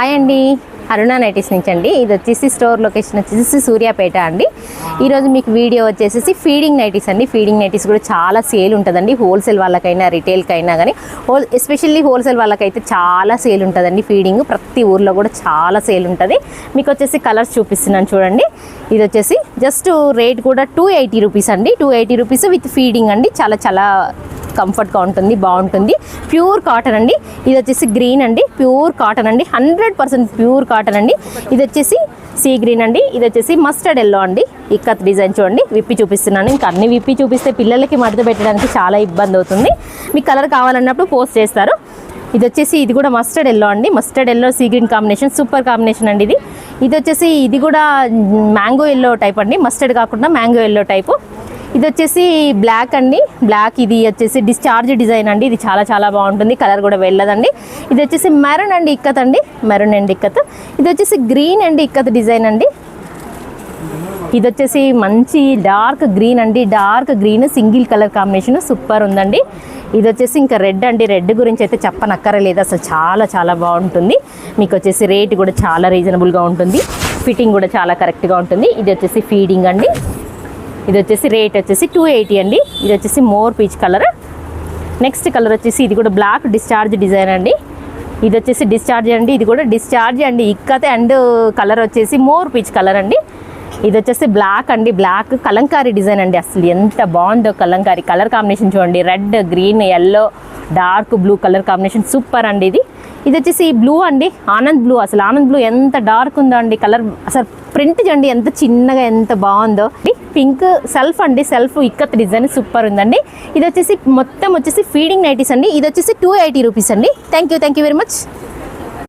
Hi అండి, అరుణ nighties నుంచి అండి. ఇది వచ్చేసి స్టోర్ లొకేషన్ వచ్చేసి సూర్యాపేట అండి. ఈరోజు మీకు వీడియో వచ్చేసి ఫీడింగ్ నైటీస్ అండి. ఫీడింగ్ నైటీస్ కూడా చాలా సేల్ ఉంటుందండి, హోల్సేల్ వాళ్ళకైనా రిటైల్కైనా కానీ. ఎస్పెషల్లీ హోల్సేల్ వాళ్ళకైతే చాలా సేల్ ఉంటుందండి. ఫీడింగ్ ప్రతి ఊర్లో కూడా చాలా సేల్ ఉంటుంది. మీకు వచ్చేసి కలర్స్ చూపిస్తున్నాను చూడండి. ఇది వచ్చేసి జస్ట్ రేట్ కూడా 280 రూపీస్ అండి. 280 రూపీస్ విత్ ఫీడింగ్ అండి. చాలా చాలా కంఫర్ట్గా ఉంటుంది, బాగుంటుంది. ప్యూర్ కాటన్ అండి. ఇది వచ్చేసి గ్రీన్ అండి, ప్యూర్ కాటన్ అండి, 100% ప్యూర్ కాటన్ అండి. ఇది వచ్చేసి సీ గ్రీన్ అండి. ఇది వచ్చేసి మస్టర్డ్ ఎల్లో అండి. ఇక్కత్ డిజైన్ చూడండి, విప్పి చూపిస్తున్నాను. ఇంకా అన్ని విప్పి చూపిస్తే పిల్లలకి మడత పెట్టడానికి చాలా ఇబ్బంది అవుతుంది. మీకు కలర్ కావాలన్నప్పుడు పోస్ట్ చేస్తారు. ఇది వచ్చేసి ఇది కూడా మస్టర్డ్ ఎల్లో అండి. Mustard yellow sea green combination, super combination అండి. ఇది వచ్చేసి ఇది కూడా మ్యాంగో ఎల్లో టైప్ అండి, మస్టర్డ్ కాకుండా మ్యాంగో ఎల్లో టైపు. ఇది వచ్చేసి బ్లాక్ అండి, బ్లాక్. ఇది వచ్చేసి డిశ్చార్జ్ డిజైన్ అండి. ఇది చాలా చాలా బాగుంటుంది, కలర్ కూడా వెళ్ళదండి. ఇది వచ్చేసి మెరూన్ అండి, ఇక్కత్ అండి, మెరూన్ అండి ఇక్కత్. ఇది వచ్చేసి గ్రీన్ అండి, ఇక్కత్ డిజైన్ అండి. ఇది వచ్చేసి మంచి డార్క్ గ్రీన్ అండి, dark green single colour combination super ఉందండి. ఇది వచ్చేసి ఇంకా రెడ్ అండి. రెడ్ గురించి అయితే చెప్పనక్కరలేదు, అసలు చాలా చాలా బాగుంటుంది. మీకు వచ్చేసి రేట్ కూడా చాలా రీజనబుల్గా ఉంటుంది, ఫిట్టింగ్ కూడా చాలా కరెక్ట్గా ఉంటుంది. ఇది వచ్చేసి ఫీడింగ్ అండి. ఇది వచ్చేసి రేట్ వచ్చేసి 280 అండి. ఇది వచ్చేసి more peach colour. Next colour వచ్చేసి ఇది కూడా బ్లాక్ డిశ్చార్జ్ డిజైన్ అండి. ఇది వచ్చేసి డిశ్చార్జ్ అండి, ఇది కూడా డిశ్చార్జ్ అండి, ఇక్కతే. అండ్ కలర్ వచ్చేసి మోర్ పీచ్ కలర్ అండి. ఇది వచ్చేసి బ్లాక్ అండి, బ్లాక్ కలంకారీ డిజైన్ అండి. అసలు ఎంత బాగుందో కలంకారీ కలర్ కాంబినేషన్ చూడండి. Red, green, yellow, dark blue colour combination super అండి. ఇది వచ్చేసి బ్లూ అండి, ఆనంద్ బ్లూ. అసలు ఆనంద్ బ్లూ ఎంత డార్క్ ఉందో అండి కలర్. అసలు ప్రింట్ చూడండి ఎంత చిన్నగా ఎంత బాగుందో. పింక్ సెల్ఫ్ అండి, సెల్ఫ్ ఇక్కత్ డిజైన్ సూపర్ ఉందండి. ఇది వచ్చేసి మొత్తం వచ్చేసి ఫీడింగ్ నైటీస్ అండి. ఇది వచ్చేసి 280 రూపీస్ అండి. Thank you very much.